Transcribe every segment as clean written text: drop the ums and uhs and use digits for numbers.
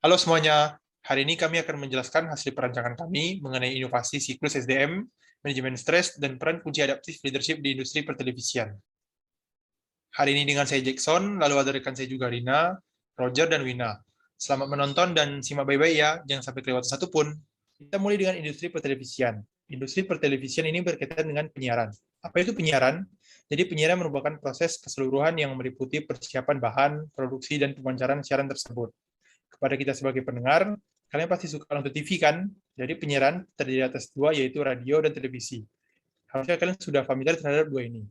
Halo semuanya, hari ini kami akan menjelaskan hasil perancangan kami mengenai inovasi siklus SDM, manajemen stres, dan peran kunci adaptif leadership di industri pertelevisian. Hari ini dengan saya Jackson, lalu ada rekan saya juga Rina, Roger, dan Wina. Selamat menonton dan simak baik-baik ya, jangan sampai kelewatan satu pun. Kita mulai dengan industri pertelevisian. Industri pertelevisian ini berkaitan dengan penyiaran. Apa itu penyiaran? Jadi penyiaran merupakan proses keseluruhan yang meliputi persiapan bahan, produksi, dan pemancaran siaran tersebut. Kepada kita sebagai pendengar, kalian pasti suka nonton TV kan? Jadi penyiaran terdiri atas dua, yaitu radio dan televisi. Harusnya kalian sudah familiar terhadap dua ini.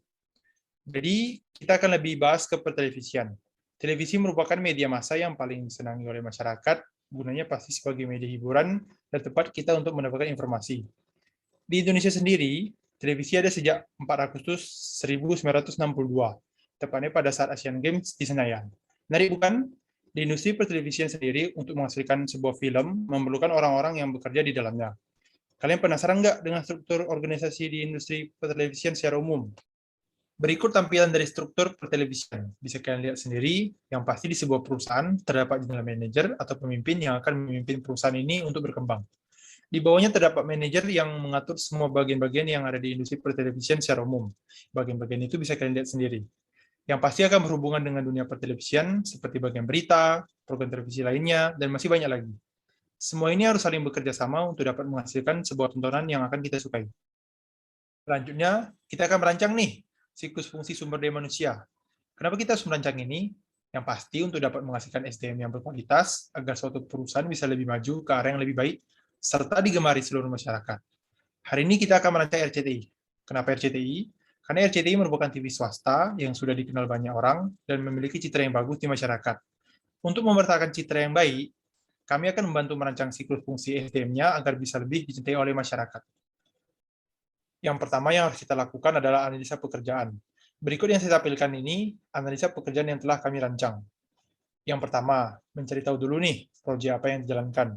Jadi kita akan lebih bahas ke pertelevisian. Televisi merupakan media massa yang paling disenangi oleh masyarakat, gunanya pasti sebagai media hiburan dan tempat kita untuk mendapatkan informasi. Di Indonesia sendiri, televisi ada sejak 4 Agustus 1962, tepatnya pada saat Asian Games di Senayan. Menarik bukan? Di industri pertelevisian sendiri, untuk menghasilkan sebuah film, memerlukan orang-orang yang bekerja di dalamnya. Kalian penasaran nggak dengan struktur organisasi di industri pertelevisian secara umum? Berikut tampilan dari struktur pertelevisian. Bisa kalian lihat sendiri, yang pasti di sebuah perusahaan terdapat general manager atau pemimpin yang akan memimpin perusahaan ini untuk berkembang. Di bawahnya terdapat manajer yang mengatur semua bagian-bagian yang ada di industri pertelevisian secara umum. Bagian-bagian itu bisa kalian lihat sendiri. Yang pasti akan berhubungan dengan dunia pertelevisian, seperti bagian berita, program televisi lainnya, dan masih banyak lagi. Semua ini harus saling bekerja sama untuk dapat menghasilkan sebuah tontonan yang akan kita sukai. Selanjutnya, kita akan merancang nih, siklus fungsi sumber daya manusia. Kenapa kita harus merancang ini? Yang pasti untuk dapat menghasilkan SDM yang berkualitas, agar suatu perusahaan bisa lebih maju ke arah yang lebih baik, serta digemari seluruh masyarakat. Hari ini kita akan merancang RCTI. Kenapa RCTI? Karena RCTI merupakan TV swasta yang sudah dikenal banyak orang dan memiliki citra yang bagus di masyarakat. Untuk membertahankan citra yang baik, kami akan membantu merancang siklus fungsi SDM-nya agar bisa lebih dicintai oleh masyarakat. Yang pertama yang harus kita lakukan adalah analisa pekerjaan. Berikut yang saya tampilkan ini, analisa pekerjaan yang telah kami rancang. Yang pertama, mencari tahu dulu nih, proyek apa yang dijalankan.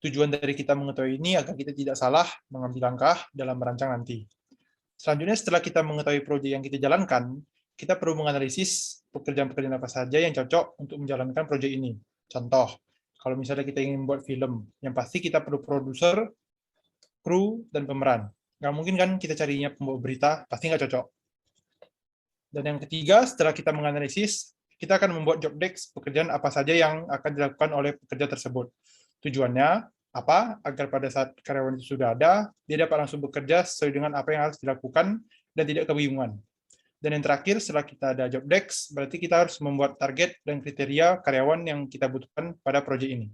Tujuan dari kita mengetahui ini agar kita tidak salah mengambil langkah dalam merancang nanti. Selanjutnya, setelah kita mengetahui proyek yang kita jalankan, kita perlu menganalisis pekerjaan-pekerjaan apa saja yang cocok untuk menjalankan proyek ini. Contoh, kalau misalnya kita ingin membuat film, yang pasti kita perlu produser, kru, dan pemeran. Nggak mungkin kan kita carinya pembawa berita, pasti nggak cocok. Dan yang ketiga, setelah kita menganalisis, kita akan membuat job desk pekerjaan apa saja yang akan dilakukan oleh pekerja tersebut. Tujuannya apa? Agar pada saat karyawan itu sudah ada, dia dapat langsung bekerja sesuai dengan apa yang harus dilakukan dan tidak kebingungan. Dan yang terakhir, setelah kita ada job desk, berarti kita harus membuat target dan kriteria karyawan yang kita butuhkan pada proyek ini.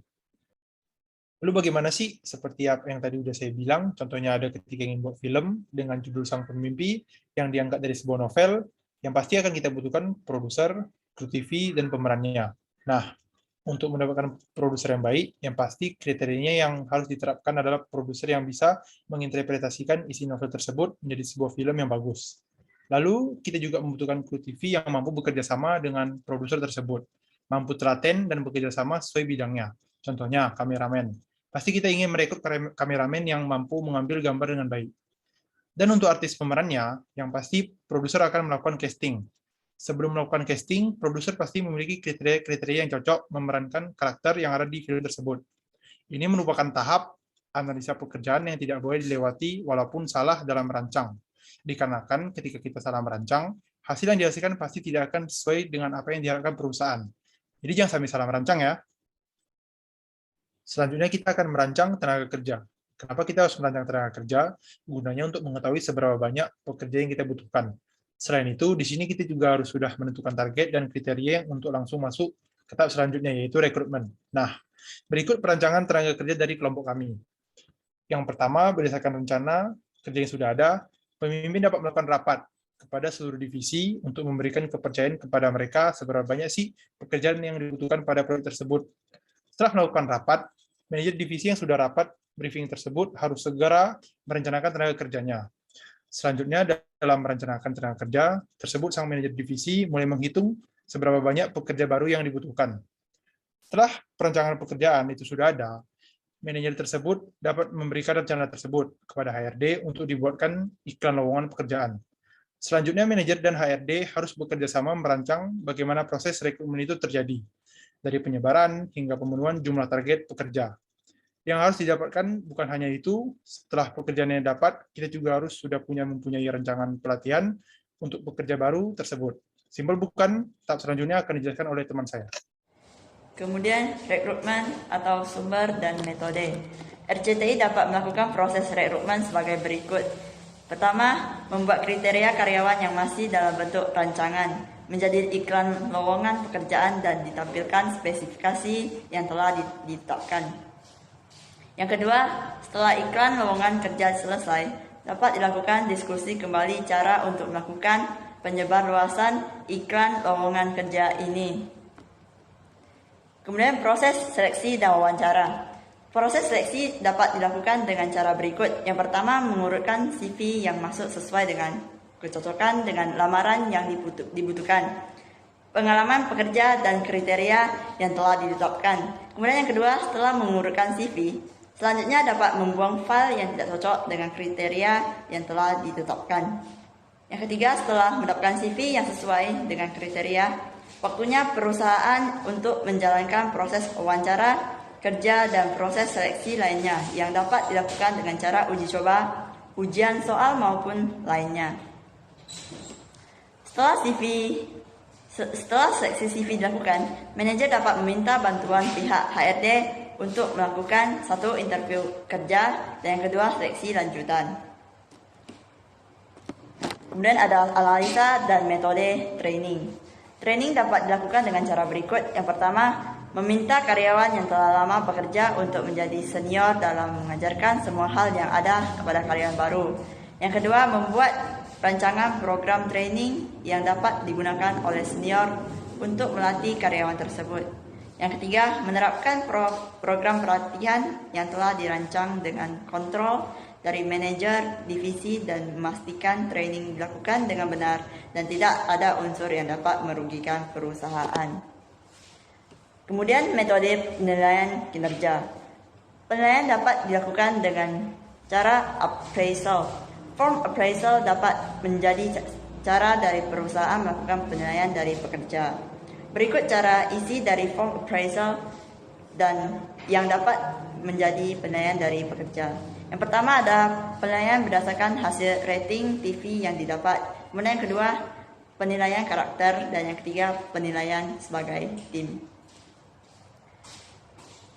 Lalu bagaimana sih? Seperti apa yang tadi udah saya bilang, contohnya ada ketika ingin buat film dengan judul Sang Pemimpi yang diangkat dari sebuah novel, yang pasti akan kita butuhkan produser, kru TV, dan pemerannya. Nah, untuk mendapatkan produser yang baik, yang pasti kriterianya yang harus diterapkan adalah produser yang bisa menginterpretasikan isi novel tersebut menjadi sebuah film yang bagus. Lalu, kita juga membutuhkan kru TV yang mampu bekerja sama dengan produser tersebut, mampu telaten dan bekerja sama sesuai bidangnya. Contohnya, kameramen. Pasti kita ingin merekrut kameramen yang mampu mengambil gambar dengan baik. Dan untuk artis pemerannya, yang pasti produser akan melakukan casting. Sebelum melakukan casting, produser pasti memiliki kriteria-kriteria yang cocok memerankan karakter yang ada di film tersebut. Ini merupakan tahap analisa pekerjaan yang tidak boleh dilewati walaupun salah dalam merancang. Dikarenakan ketika kita salah merancang, hasil yang dihasilkan pasti tidak akan sesuai dengan apa yang diharapkan perusahaan. Jadi jangan sampai salah merancang ya. Selanjutnya kita akan merancang tenaga kerja. Kenapa kita harus merancang tenaga kerja? Gunanya untuk mengetahui seberapa banyak pekerja yang kita butuhkan. Selain itu, di sini kita juga harus sudah menentukan target dan kriteria untuk langsung masuk ke tahap selanjutnya, yaitu rekrutmen. Nah, berikut perancangan tenaga kerja dari kelompok kami. Yang pertama, berdasarkan rencana kerja yang sudah ada, pemimpin dapat melakukan rapat kepada seluruh divisi untuk memberikan kepercayaan kepada mereka seberapa banyak sih pekerjaan yang dibutuhkan pada proyek tersebut. Setelah melakukan rapat, manajer divisi yang sudah rapat briefing tersebut harus segera merencanakan tenaga kerjanya. Selanjutnya, dalam merencanakan tenaga kerja tersebut, sang manajer divisi mulai menghitung seberapa banyak pekerja baru yang dibutuhkan. Setelah perencanaan pekerjaan itu sudah ada, manajer tersebut dapat memberikan rencana tersebut kepada HRD untuk dibuatkan iklan lowongan pekerjaan. Selanjutnya, manajer dan HRD harus bekerja sama merancang bagaimana proses rekrutmen itu terjadi. dari penyebaran hingga pemenuhan jumlah target pekerja. Yang harus didapatkan bukan hanya itu, setelah pekerjaannya dapat, kita juga harus sudah mempunyai rancangan pelatihan untuk pekerja baru tersebut. Simpel bukan? Tahap selanjutnya akan dijelaskan oleh teman saya. Kemudian, rekrutmen atau sumber dan metode. RCTI dapat melakukan proses rekrutmen sebagai berikut. Pertama, membuat kriteria karyawan yang masih dalam bentuk rancangan, menjadi iklan lowongan pekerjaan dan ditampilkan spesifikasi yang telah ditetapkan. Yang kedua, setelah iklan lowongan kerja selesai, dapat dilakukan diskusi kembali cara untuk melakukan penyebarluasan iklan lowongan kerja ini. Kemudian proses seleksi dan wawancara. Proses seleksi dapat dilakukan dengan cara berikut. Yang pertama, mengurutkan CV yang masuk sesuai dengan kecocokan dengan lamaran yang dibutuhkan, pengalaman pekerja dan kriteria yang telah ditetapkan. Kemudian yang kedua, setelah mengurutkan CV, selanjutnya dapat membuang file yang tidak cocok dengan kriteria yang telah ditetapkan. Yang ketiga, setelah mendapatkan CV yang sesuai dengan kriteria, waktunya perusahaan untuk menjalankan proses wawancara kerja dan proses seleksi lainnya yang dapat dilakukan dengan cara uji coba, ujian soal maupun lainnya. Setelah seleksi CV dilakukan, manajer dapat meminta bantuan pihak HRD untuk melakukan satu interview kerja dan yang kedua seleksi lanjutan. Kemudian ada analisa dan metode training. Training dapat dilakukan dengan cara berikut. Yang pertama, meminta karyawan yang telah lama bekerja untuk menjadi senior dalam mengajarkan semua hal yang ada kepada karyawan baru. Yang kedua, membuat rancangan program training yang dapat digunakan oleh senior untuk melatih karyawan tersebut. Yang ketiga, menerapkan program pelatihan yang telah dirancang dengan kontrol dari manajer divisi dan memastikan training dilakukan dengan benar dan tidak ada unsur yang dapat merugikan perusahaan. Kemudian metode penilaian kinerja. Penilaian dapat dilakukan dengan cara appraisal. Form appraisal dapat menjadi cara dari perusahaan melakukan penilaian dari pekerja. Berikut cara isi dari form appraisal dan yang dapat menjadi penilaian dari pekerja. Yang pertama ada penilaian berdasarkan hasil rating TV yang didapat. Kemudian yang kedua, penilaian karakter, dan yang ketiga, penilaian sebagai tim.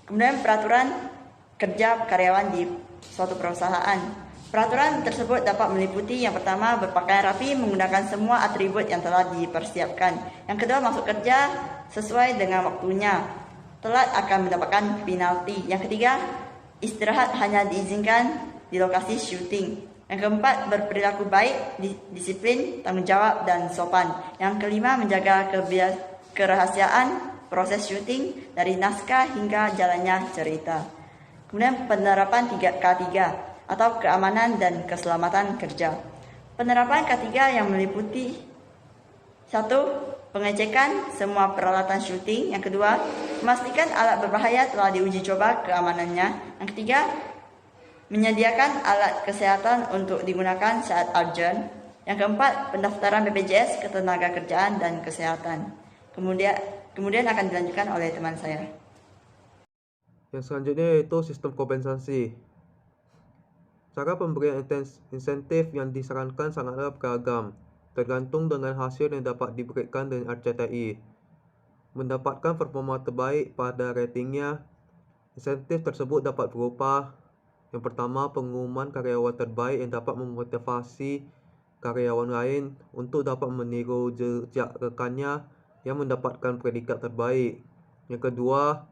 Kemudian peraturan kerja karyawan di suatu perusahaan. Peraturan tersebut dapat meliputi yang pertama, berpakaian rapi menggunakan semua atribut yang telah dipersiapkan. Yang kedua, masuk kerja sesuai dengan waktunya. Telat akan mendapatkan penalti. Yang ketiga, istirahat hanya diizinkan di lokasi syuting. Yang keempat, berperilaku baik, disiplin, tanggung jawab, dan sopan. Yang kelima, menjaga kerahasiaan proses syuting dari naskah hingga jalannya cerita. Kemudian penerapan 3K3 atau keamanan dan keselamatan kerja. Penerapan K3 yang meliputi 1. Pengecekan semua peralatan syuting. Yang kedua, memastikan alat berbahaya telah diuji coba keamanannya. Yang ketiga, menyediakan alat kesehatan untuk digunakan saat urgent. Yang keempat, pendaftaran BPJS Ketenagakerjaan dan Kesehatan. Kemudian akan dilanjutkan oleh teman saya. Yang selanjutnya yaitu sistem kompensasi. Cara pemberian insentif yang disarankan sangatlah beragam, tergantung dengan hasil yang dapat diberikan dengan RCTI. Mendapatkan performa terbaik pada ratingnya, insentif tersebut dapat berupa: yang pertama, pengumuman karyawan terbaik yang dapat memotivasi karyawan lain untuk dapat meniru jejak rekannya yang mendapatkan predikat terbaik. Yang kedua,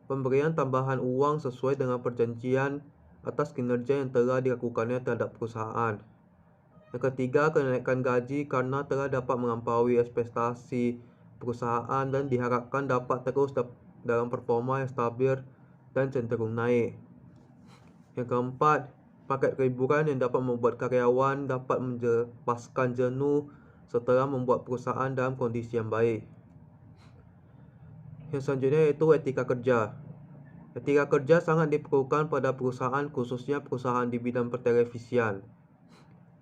pemberian tambahan uang sesuai dengan perjanjian atas kinerja yang telah dilakukannya terhadap perusahaan. Yang ketiga, kenaikan gaji karena telah dapat melampaui ekspektasi perusahaan dan diharapkan dapat terus dalam performa yang stabil dan cenderung naik. Yang keempat, paket liburan yang dapat membuat karyawan dapat melepaskan jenuh setelah membuat perusahaan dalam kondisi yang baik. Yang selanjutnya yaitu etika kerja. Etika kerja sangat diperlukan pada perusahaan, khususnya perusahaan di bidang pertelevisian.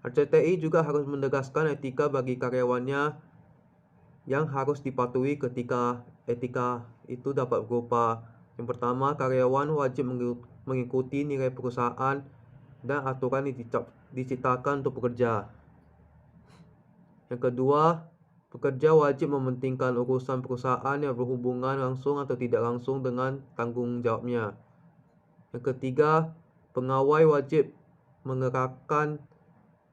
RCTI juga harus menegaskan etika bagi karyawannya yang harus dipatuhi ketika etika itu dapat berupa: yang pertama, karyawan wajib mengikuti nilai perusahaan dan aturan yang diciptakan untuk pekerja. Yang kedua, pekerja wajib mementingkan urusan perusahaan yang berhubungan langsung atau tidak langsung dengan tanggung jawabnya. Yang ketiga, pegawai wajib mengerahkan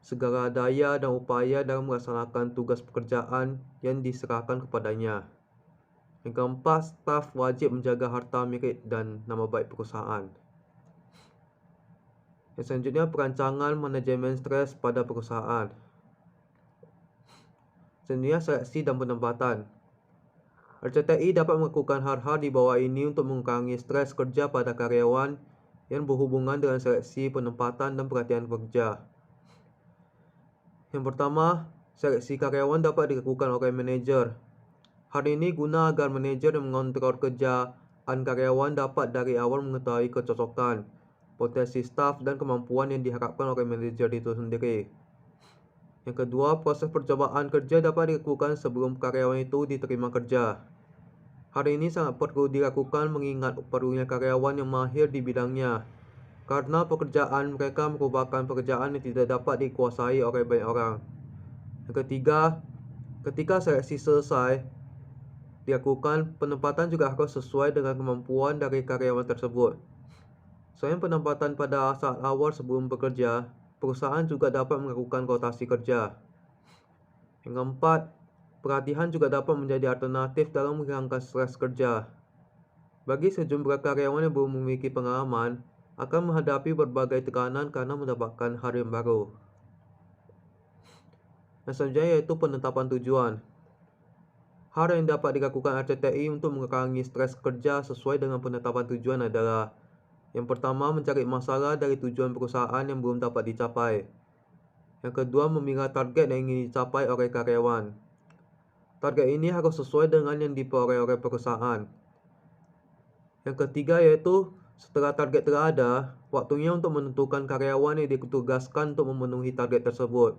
segala daya dan upaya dalam melaksanakan tugas pekerjaan yang diserahkan kepadanya. Yang keempat, staf wajib menjaga harta milik dan nama baik perusahaan. Yang selanjutnya, perancangan manajemen stres pada perusahaan. Selanjutnya, seleksi dan penempatan. RCTI dapat melakukan hal-hal di bawah ini untuk mengurangi stres kerja pada karyawan yang berhubungan dengan seleksi, penempatan, dan pelatihan kerja. Yang pertama, seleksi karyawan dapat dilakukan oleh manajer. Hal ini guna agar manajer yang mengontrol kerjaan karyawan dapat dari awal mengetahui kecocokan, potensi staf, dan kemampuan yang diharapkan oleh manajer itu sendiri. Yang kedua, proses percobaan kerja dapat dilakukan sebelum karyawan itu diterima kerja. Hal ini sangat perlu dilakukan mengingat perlunya karyawan yang mahir di bidangnya, karena pekerjaan mereka merupakan pekerjaan yang tidak dapat dikuasai oleh banyak orang. Yang ketiga, ketika seleksi selesai dilakukan, penempatan juga harus sesuai dengan kemampuan dari karyawan tersebut. Selain penempatan pada saat awal sebelum bekerja, perusahaan juga dapat melakukan rotasi kerja. Yang keempat, pelatihan juga dapat menjadi alternatif dalam menghilangkan stres kerja. Bagi sejumlah karyawan yang belum memiliki pengalaman, akan menghadapi berbagai tekanan karena mendapatkan hal yang baru. Yang selanjutnya yaitu penetapan tujuan. Hal yang dapat dilakukan RCTI untuk mengurangi stres kerja sesuai dengan penetapan tujuan adalah: yang pertama, mencari masalah dari tujuan perusahaan yang belum dapat dicapai. Yang kedua, memilah target yang ingin dicapai oleh karyawan. Target ini harus sesuai dengan yang diperoleh oleh perusahaan. Yang ketiga yaitu, setelah target telah ada, waktunya untuk menentukan karyawan yang ditugaskan untuk memenuhi target tersebut.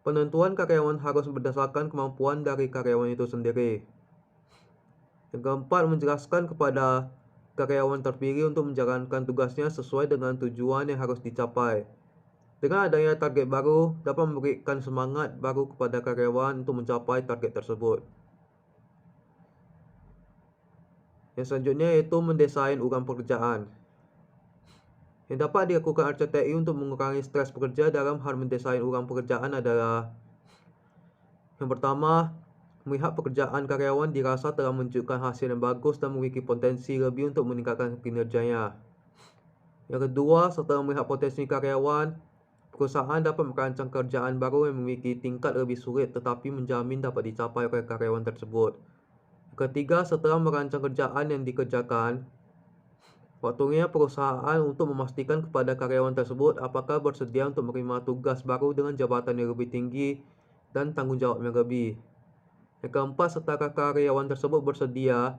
Penentuan karyawan harus berdasarkan kemampuan dari karyawan itu sendiri. Yang keempat, menjelaskan kepada karyawan terpilih untuk menjalankan tugasnya sesuai dengan tujuan yang harus dicapai. Dengan adanya target baru, dapat memberikan semangat baru kepada karyawan untuk mencapai target tersebut. Yang selanjutnya yaitu mendesain ulang pekerjaan. Yang dapat dilakukan RCTI untuk mengurangi stres pekerja dalam hal mendesain ulang pekerjaan adalah: yang pertama, melihat pekerjaan karyawan dirasa telah menunjukkan hasil yang bagus dan memiliki potensi lebih untuk meningkatkan kinerjanya. Yang kedua, setelah melihat potensi karyawan, perusahaan dapat merancang kerjaan baru yang memiliki tingkat lebih sulit tetapi menjamin dapat dicapai oleh karyawan tersebut. Ketiga, setelah merancang kerjaan yang dikerjakan, waktunya perusahaan untuk memastikan kepada karyawan tersebut apakah bersedia untuk menerima tugas baru dengan jabatan yang lebih tinggi dan tanggung jawab yang lebih. Yang keempat, setelah karyawan tersebut bersedia,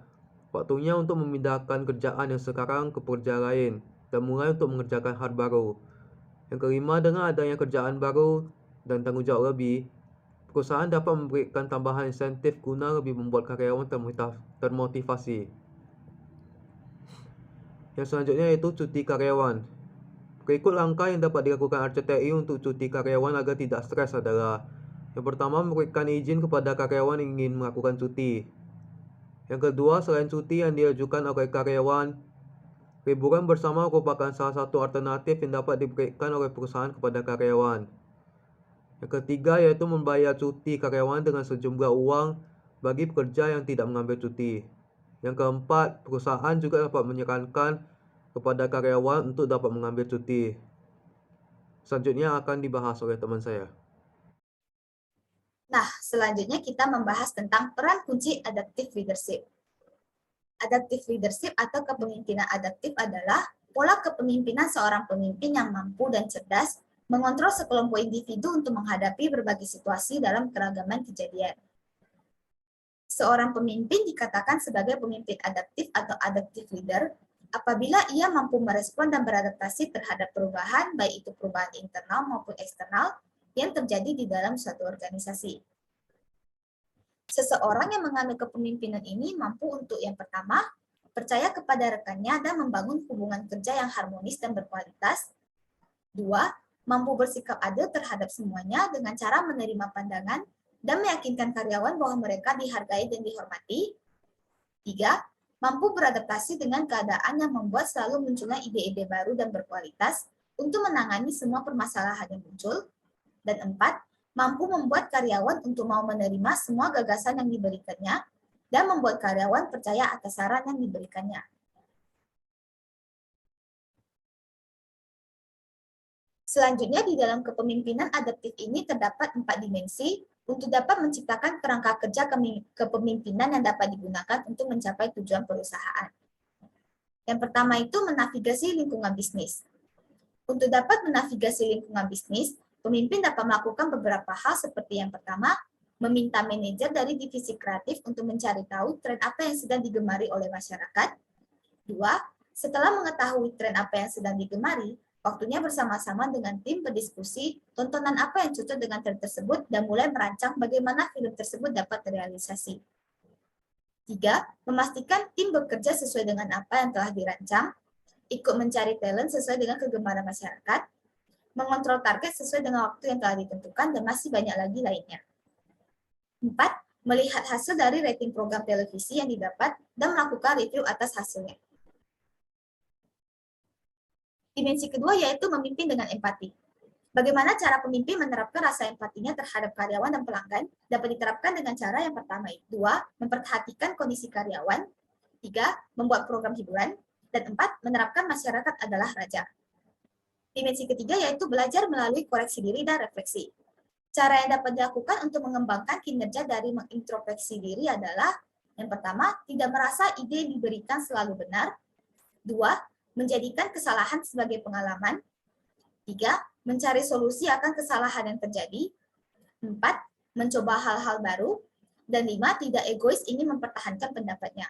waktunya untuk memindahkan kerjaan yang sekarang ke pekerja lain dan mulai untuk mengerjakan hal baru. Yang kelima, dengan adanya kerjaan baru dan tanggung jawab lebih, perusahaan dapat memberikan tambahan insentif guna lebih membuat karyawan termotivasi. Yang selanjutnya yaitu cuti karyawan. Berikut langkah yang dapat dilakukan RCTI untuk cuti karyawan agar tidak stres adalah: yang pertama, memberikan izin kepada karyawan yang ingin melakukan cuti. Yang kedua, selain cuti yang diajukan oleh karyawan, liburan bersama merupakan salah satu alternatif yang dapat diberikan oleh perusahaan kepada karyawan. Yang ketiga yaitu membayar cuti karyawan dengan sejumlah uang bagi pekerja yang tidak mengambil cuti. Yang keempat, perusahaan juga dapat menyarankan kepada karyawan untuk dapat mengambil cuti. Selanjutnya akan dibahas oleh teman saya. Nah, selanjutnya kita membahas tentang peran kunci adaptive leadership. Adaptive leadership atau kepemimpinan adaptif adalah pola kepemimpinan seorang pemimpin yang mampu dan cerdas mengontrol sekelompok individu untuk menghadapi berbagai situasi dalam keragaman kejadian. Seorang pemimpin dikatakan sebagai pemimpin adaptif atau adaptive leader apabila ia mampu merespon dan beradaptasi terhadap perubahan, baik itu perubahan internal maupun eksternal yang terjadi di dalam suatu organisasi. Seseorang yang mengambil kepemimpinan ini mampu untuk yang pertama, percaya kepada rekannya dan membangun hubungan kerja yang harmonis dan berkualitas. 2. Mampu bersikap adil terhadap semuanya dengan cara menerima pandangan dan meyakinkan karyawan bahwa mereka dihargai dan dihormati. 3. Mampu beradaptasi dengan keadaan yang membuat selalu munculnya ide-ide baru dan berkualitas untuk menangani semua permasalahan yang muncul. Dan 4. Mampu membuat karyawan untuk mau menerima semua gagasan yang diberikannya dan membuat karyawan percaya atas saran yang diberikannya. Selanjutnya, di dalam kepemimpinan adaptif ini terdapat 4 dimensi untuk dapat menciptakan kerangka kerja kepemimpinan yang dapat digunakan untuk mencapai tujuan perusahaan. Yang pertama itu menavigasi lingkungan bisnis. Untuk dapat menavigasi lingkungan bisnis, pemimpin dapat melakukan beberapa hal seperti yang pertama, meminta manajer dari divisi kreatif untuk mencari tahu tren apa yang sedang digemari oleh masyarakat. 2. Setelah mengetahui tren apa yang sedang digemari, waktunya bersama-sama dengan tim berdiskusi tontonan apa yang cocok dengan tren tersebut dan mulai merancang bagaimana film tersebut dapat terrealisasi. 3. Memastikan tim bekerja sesuai dengan apa yang telah dirancang, ikut mencari talent sesuai dengan kegemaran masyarakat, mengontrol target sesuai dengan waktu yang telah ditentukan, dan masih banyak lagi lainnya. 4. Melihat hasil dari rating program televisi yang didapat dan melakukan review atas hasilnya. Dimensi kedua yaitu memimpin dengan empati. Bagaimana cara pemimpin menerapkan rasa empatinya terhadap karyawan dan pelanggan dapat diterapkan dengan cara yang pertama itu 2. Memperhatikan kondisi karyawan, 3. Membuat program hiburan, dan 4. Menerapkan masyarakat adalah raja. Dimensi ketiga yaitu belajar melalui koreksi diri dan refleksi. Cara yang dapat dilakukan untuk mengembangkan kinerja dari mengintrospeksi diri adalah yang pertama, tidak merasa ide yang diberikan selalu benar. 2. Menjadikan kesalahan sebagai pengalaman. 3. Mencari solusi akan kesalahan yang terjadi. 4. Mencoba hal-hal baru. Dan 5. Tidak egois ingin mempertahankan pendapatnya.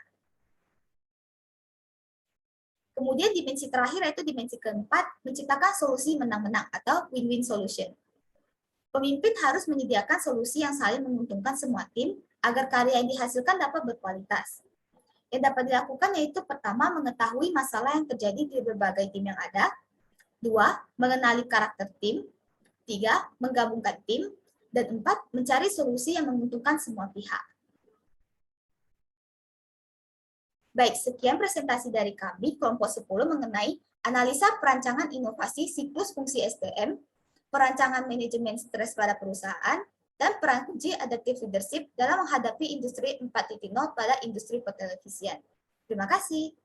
Kemudian dimensi terakhir yaitu dimensi keempat, menciptakan solusi menang-menang atau win-win solution. Pemimpin harus menyediakan solusi yang saling menguntungkan semua tim agar karya yang dihasilkan dapat berkualitas. Yang dapat dilakukan yaitu pertama, mengetahui masalah yang terjadi di berbagai tim yang ada. 2. Mengenali karakter tim. 3. Menggabungkan tim. Dan 4. Mencari solusi yang menguntungkan semua pihak. Baik, sekian presentasi dari kami, kelompok 10 mengenai analisa perancangan inovasi siklus fungsi SDM, perancangan manajemen stres pada perusahaan, dan peran kunci adaptive leadership dalam menghadapi industri 4.0 pada industri pertelevisian. Terima kasih.